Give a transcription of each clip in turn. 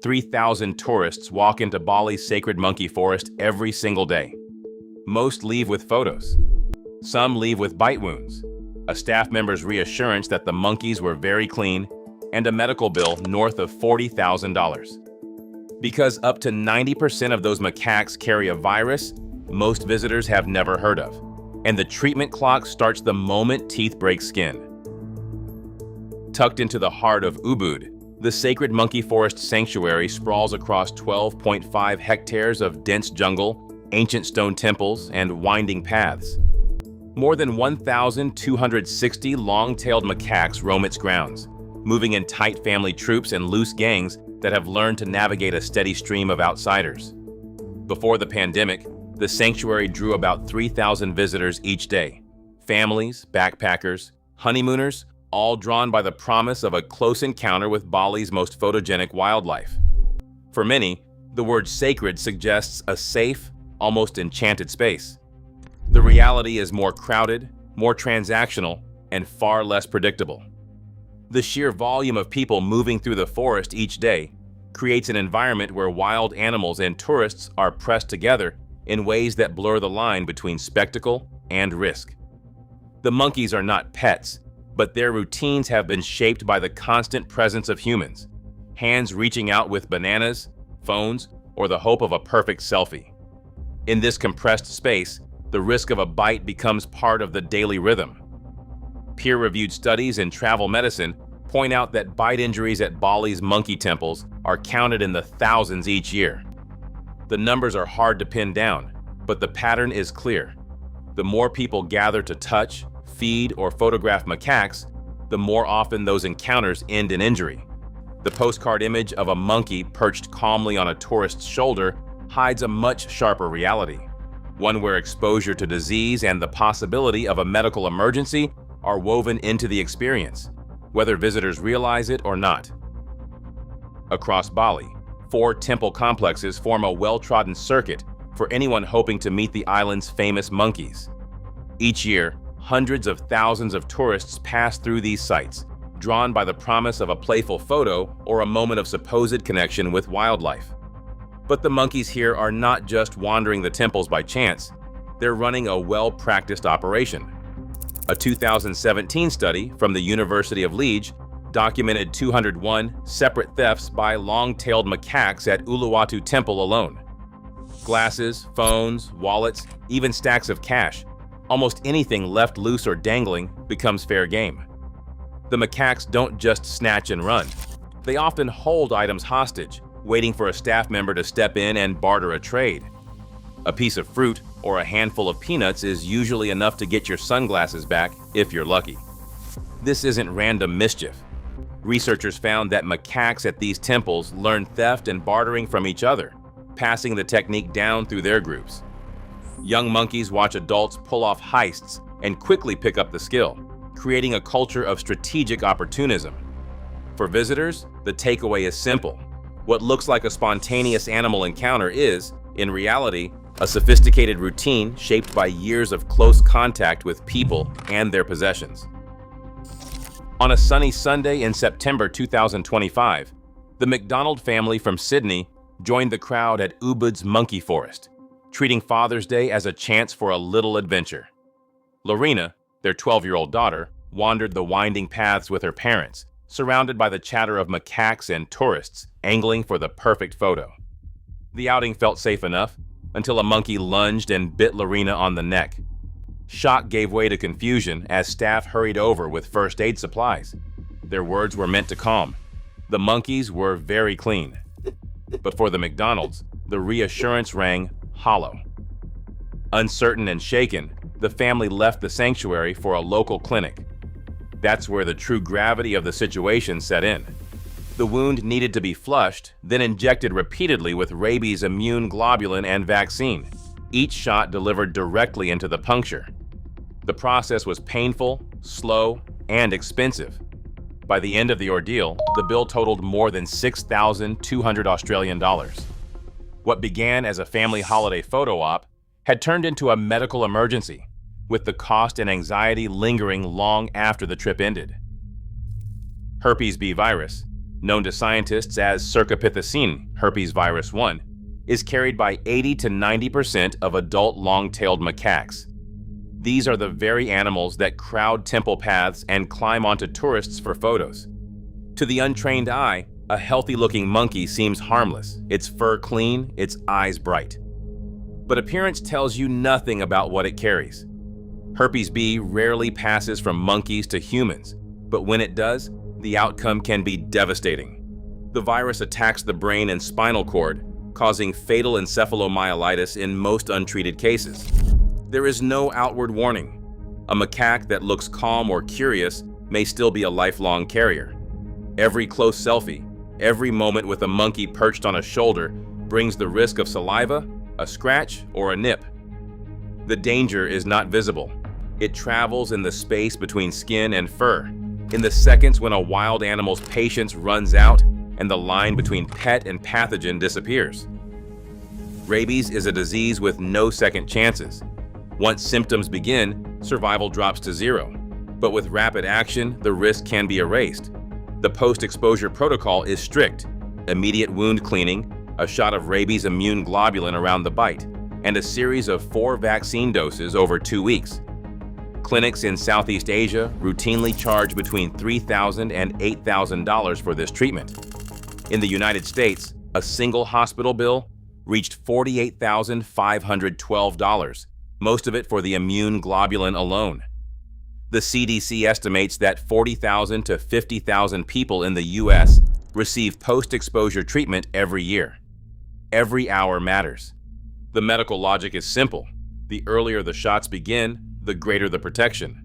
3,000 tourists walk into Bali's sacred monkey forest every single day. Most leave with photos. Some leave with bite wounds, a staff member's reassurance that the monkeys were very clean, and a medical bill north of $40,000. Because up to 90% of those macaques carry a virus most visitors have never heard of, and the treatment clock starts the moment teeth break skin. Tucked into the heart of Ubud, the sacred monkey forest sanctuary sprawls across 12.5 hectares of dense jungle, ancient stone temples, and winding paths. More than 1,260 long-tailed macaques roam its grounds, moving in tight family troops and loose gangs that have learned to navigate a steady stream of outsiders. Before the pandemic, the sanctuary drew about 3,000 visitors each day. Families, backpackers, honeymooners, all drawn by the promise of a close encounter with Bali's most photogenic wildlife. For many, the word sacred suggests a safe, almost enchanted space. The reality is more crowded, more transactional, and far less predictable. The sheer volume of people moving through the forest each day creates an environment where wild animals and tourists are pressed together in ways that blur the line between spectacle and risk. The monkeys are not pets, but their routines have been shaped by the constant presence of humans, hands reaching out with bananas, phones, or the hope of a perfect selfie. In this compressed space, the risk of a bite becomes part of the daily rhythm. Peer-reviewed studies in travel medicine point out that bite injuries at Bali's monkey temples are counted in the thousands each year. The numbers are hard to pin down, but the pattern is clear. The more people gather to touch, feed, or photograph macaques, the more often those encounters end in injury. The postcard image of a monkey perched calmly on a tourist's shoulder hides a much sharper reality, one where exposure to disease and the possibility of a medical emergency are woven into the experience, whether visitors realize it or not. Across Bali, 4 temple complexes form a well-trodden circuit for anyone hoping to meet the island's famous monkeys. Each year, hundreds of thousands of tourists pass through these sites, drawn by the promise of a playful photo or a moment of supposed connection with wildlife. But the monkeys here are not just wandering the temples by chance, they're running a well-practiced operation. A 2017 study from the University of Liege documented 201 separate thefts by long-tailed macaques at Uluwatu Temple alone. Glasses, phones, wallets, even stacks of cash. Almost anything left loose or dangling becomes fair game. The macaques don't just snatch and run. They often hold items hostage, waiting for a staff member to step in and barter a trade. A piece of fruit or a handful of peanuts is usually enough to get your sunglasses back if you're lucky. This isn't random mischief. Researchers found that macaques at these temples learn theft and bartering from each other, passing the technique down through their groups. Young monkeys watch adults pull off heists and quickly pick up the skill, creating a culture of strategic opportunism. For visitors, the takeaway is simple. What looks like a spontaneous animal encounter is, in reality, a sophisticated routine shaped by years of close contact with people and their possessions. On a sunny Sunday in September 2025, the McDonald family from Sydney joined the crowd at Ubud's monkey forest, treating Father's Day as a chance for a little adventure. Lorena, their 12-year-old daughter, wandered the winding paths with her parents, surrounded by the chatter of macaques and tourists angling for the perfect photo. The outing felt safe enough until a monkey lunged and bit Lorena on the neck. Shock gave way to confusion as staff hurried over with first aid supplies. Their words were meant to calm. The monkeys were very clean. But for the McDonalds, the reassurance rang hollow. Uncertain and shaken, the family left the sanctuary for a local clinic. That's where the true gravity of the situation set in. The wound needed to be flushed, then injected repeatedly with rabies immune globulin and vaccine, each shot delivered directly into the puncture. The process was painful, slow, and expensive. By the end of the ordeal, the bill totaled more than 6,200 Australian dollars. What began as a family holiday photo op had turned into a medical emergency, with the cost and anxiety lingering long after the trip ended. Herpes B virus, known to scientists as cercopithecine herpes virus 1, is carried by 80 to 90% of adult long-tailed macaques. These are the very animals that crowd temple paths and climb onto tourists for photos. To the untrained eye, a healthy-looking monkey seems harmless, its fur clean, its eyes bright. But appearance tells you nothing about what it carries. Herpes B rarely passes from monkeys to humans, but when it does, the outcome can be devastating. The virus attacks the brain and spinal cord, causing fatal encephalomyelitis in most untreated cases. There is no outward warning. A macaque that looks calm or curious may still be a lifelong carrier. Every close selfie, every moment with a monkey perched on a shoulder brings the risk of saliva, a scratch, or a nip. The danger is not visible. It travels in the space between skin and fur, in the seconds when a wild animal's patience runs out and the line between pet and pathogen disappears. Rabies is a disease with no second chances. Once symptoms begin, survival drops to zero. But with rapid action, the risk can be erased. The post-exposure protocol is strict: immediate wound cleaning, a shot of rabies immune globulin around the bite, and a series of 4 vaccine doses over 2 weeks. Clinics in Southeast Asia routinely charge between $3,000 and $8,000 for this treatment. In the United States, a single hospital bill reached $48,512, most of it for the immune globulin alone. The CDC estimates that 40,000 to 50,000 people in the U.S. receive post-exposure treatment every year. Every hour matters. The medical logic is simple. The earlier the shots begin, the greater the protection.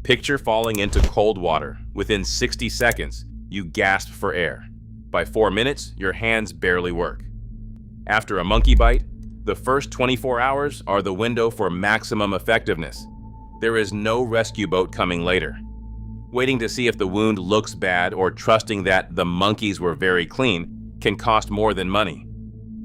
Picture falling into cold water. Within 60 seconds, you gasp for air. By 4 minutes, your hands barely work. After a monkey bite, the first 24 hours are the window for maximum effectiveness. There is no rescue boat coming later. Waiting to see if the wound looks bad or trusting that the monkeys were very clean can cost more than money.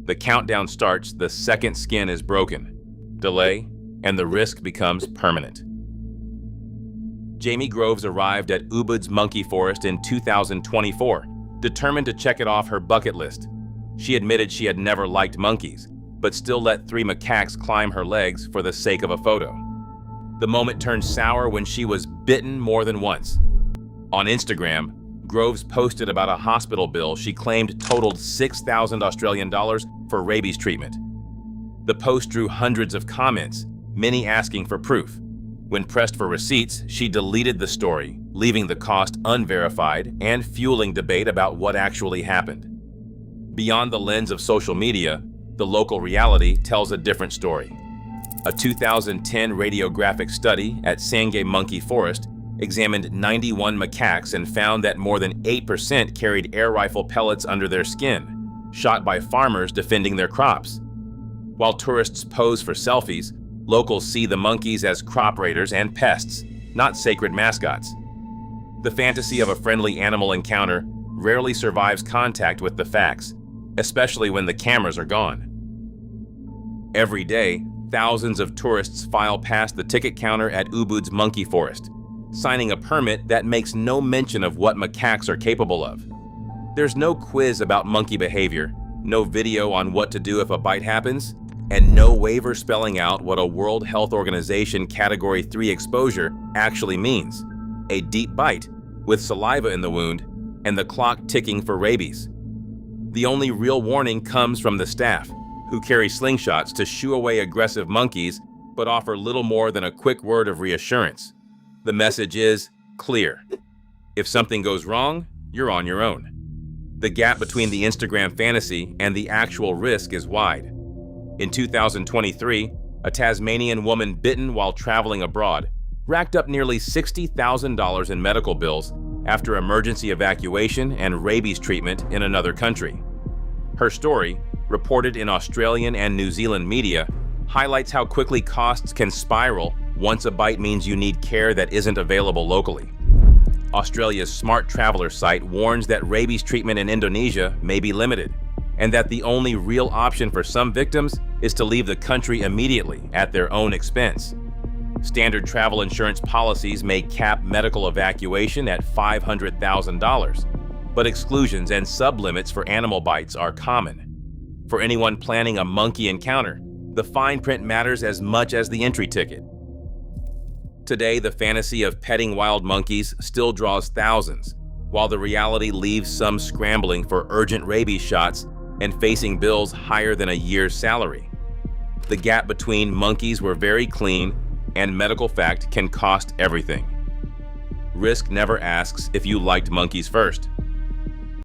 The countdown starts the second skin is broken. Delay, and the risk becomes permanent. Jamie Groves arrived at Ubud's monkey forest in 2024, determined to check it off her bucket list. She admitted she had never liked monkeys, but still let 3 macaques climb her legs for the sake of a photo. The moment turned sour when she was bitten more than once. On Instagram, Groves posted about a hospital bill she claimed totaled 6,000 Australian dollars for rabies treatment. The post drew hundreds of comments, many asking for proof. When pressed for receipts, she deleted the story, leaving the cost unverified and fueling debate about what actually happened. Beyond the lens of social media, the local reality tells a different story. A 2010 radiographic study at Sangay Monkey Forest examined 91 macaques and found that more than 8% carried air rifle pellets under their skin, shot by farmers defending their crops. While tourists pose for selfies, locals see the monkeys as crop raiders and pests, not sacred mascots. The fantasy of a friendly animal encounter rarely survives contact with the facts, especially when the cameras are gone. Every day, thousands of tourists file past the ticket counter at Ubud's monkey forest, signing a permit that makes no mention of what macaques are capable of. There's no quiz about monkey behavior, no video on what to do if a bite happens, and no waiver spelling out what a World Health Organization Category 3 exposure actually means: a deep bite, with saliva in the wound, and the clock ticking for rabies. The only real warning comes from the staff, who carry slingshots to shoo away aggressive monkeys but offer little more than a quick word of reassurance. The message is clear. If something goes wrong, you're on your own. The gap between the Instagram fantasy and the actual risk is wide. In 2023, a Tasmanian woman bitten while traveling abroad racked up nearly $60,000 in medical bills after emergency evacuation and rabies treatment in another country. Her story, reported in Australian and New Zealand media, highlights how quickly costs can spiral once a bite means you need care that isn't available locally. Australia's Smart Traveller site warns that rabies treatment in Indonesia may be limited, and that the only real option for some victims is to leave the country immediately at their own expense. Standard travel insurance policies may cap medical evacuation at $500,000, But exclusions and sublimits for animal bites are common. For anyone planning a monkey encounter, the fine print matters as much as the entry ticket. Today, the fantasy of petting wild monkeys still draws thousands, while the reality leaves some scrambling for urgent rabies shots and facing bills higher than a year's salary. The gap between monkeys were very clean and medical fact can cost everything. Risk never asks if you liked monkeys first.